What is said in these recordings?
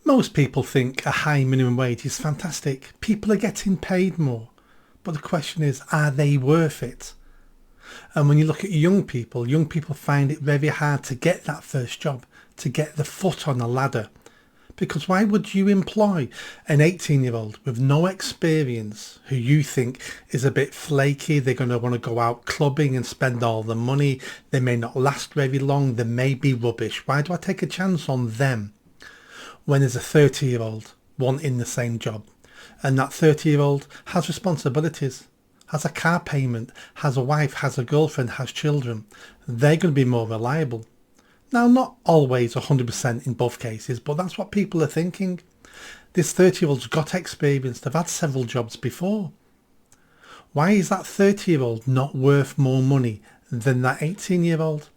Most people think a high minimum wage is fantastic. People are getting paid more. But the question is, are they worth it? And when you look at young people find it very hard to get that first job, to get the foot on the ladder. Because why would you employ an 18-year-old with no experience who you think is a bit flaky? They're going to want to go out clubbing and spend all the money. They may not last very long. They may be rubbish. Why do I take a chance on them when there's a 30-year-old wanting the same job? And that 30-year-old has responsibilities, has a car payment, has a wife, has a girlfriend, has children. They're going to be more reliable. Now, not always 100% in both cases, but that's what people are thinking. This 30-year-old's got experience. They've had several jobs before. Why is that 30-year-old not worth more money than that 18-year-old?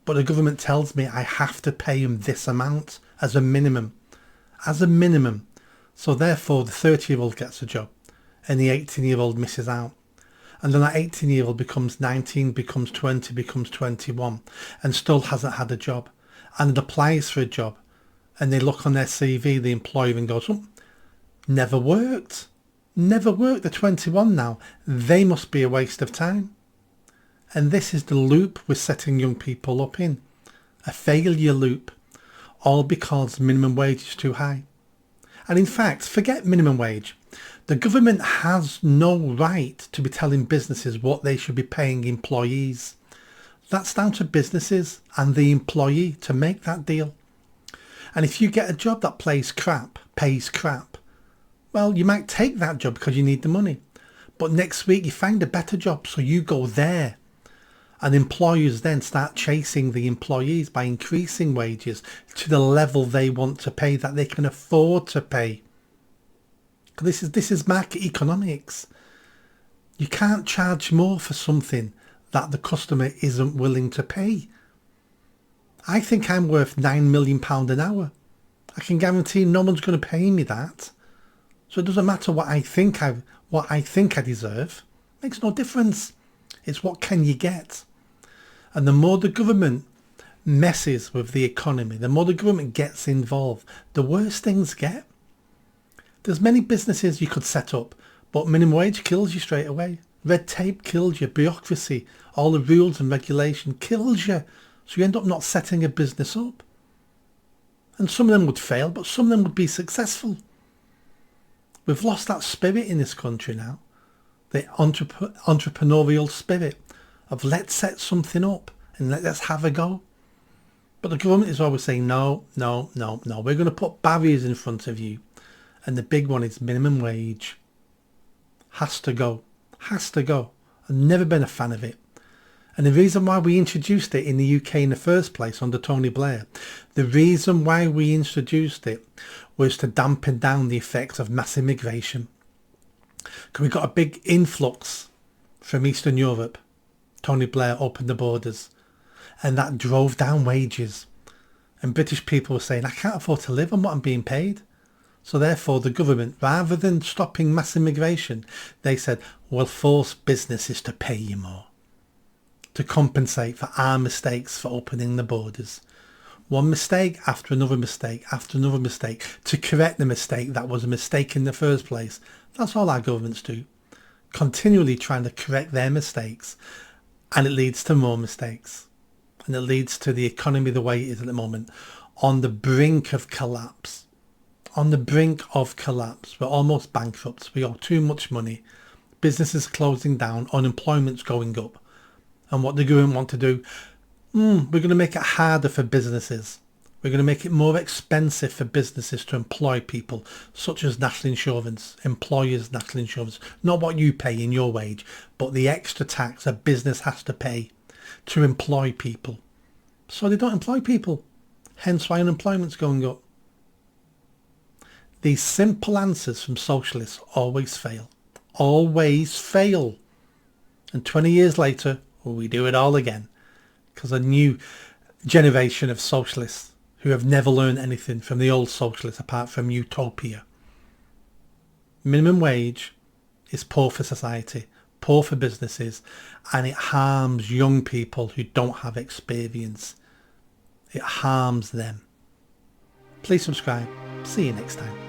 But the government tells me I have to pay him this amount as a minimum. As a minimum. So therefore, the 30-year-old gets a job and the 18-year-old misses out. And then that 18-year-old becomes 19, becomes 20, becomes 21 and still hasn't had a job. And it applies for a job. And they look on their CV, the employer, and goes, oh, never worked. Never worked. They're 21 now. They must be a waste of time. And this is the loop we're setting young people up in. A failure loop. All because minimum wage is too high. And in fact, forget minimum wage. The government has no right to be telling businesses what they should be paying employees. That's down to businesses and the employee to make that deal. And if you get a job that pays crap, well, you might take that job because you need the money. But next week you find a better job, so you go there. And employers then start chasing the employees by increasing wages to the level they want to pay, that they can afford to pay. This is market economics. You can't charge more for something that the customer isn't willing to pay. I think I'm worth £9 million an hour. I can guarantee no one's going to pay me that. So it doesn't matter what I think I deserve. It makes no difference. It's what can you get? And the more the government messes with the economy, the more the government gets involved, the worse things get. There's many businesses you could set up, but minimum wage kills you straight away. Red tape kills you. Bureaucracy, all the rules and regulation kills you. So you end up not setting a business up. And some of them would fail, but some of them would be successful. We've lost that spirit in this country now. The entrepreneurial spirit of let's set something up and let's have a go. But the government is always saying, no. We're going to put barriers in front of you. And the big one is minimum wage. Has to go. Has to go. I've never been a fan of it. And the reason why we introduced it in the UK in the first place under Tony Blair, the reason why we introduced it was to dampen down the effects of mass immigration. Because we got a big influx from Eastern Europe. Tony Blair opened the borders. And that drove down wages. And British people were saying, I can't afford to live on what I'm being paid. So therefore the government, rather than stopping mass immigration, they said, we'll force businesses to pay you more. To compensate for our mistakes for opening the borders. One mistake after another mistake after another mistake to correct the mistake that was a mistake in the first place. That's all our governments do. Continually trying to correct their mistakes. And it leads to more mistakes. And it leads to the economy the way it is at the moment. On the brink of collapse. On the brink of collapse. We're almost bankrupt. We owe too much money. Businesses closing down. Unemployment's going up. And what the government want to do, we're going to make it harder for businesses. We're going to make it more expensive for businesses to employ people, such as national insurance, employers' national insurance. Not what you pay in your wage, but the extra tax a business has to pay to employ people. So they don't employ people. Hence why unemployment's going up. These simple answers from socialists always fail. Always fail. And 20 years later, we do it all again. Because a new generation of socialists who have never learned anything from the old socialists apart from utopia. Minimum wage is poor for society, poor for businesses, and it harms young people who don't have experience. It harms them. Please subscribe. See you next time.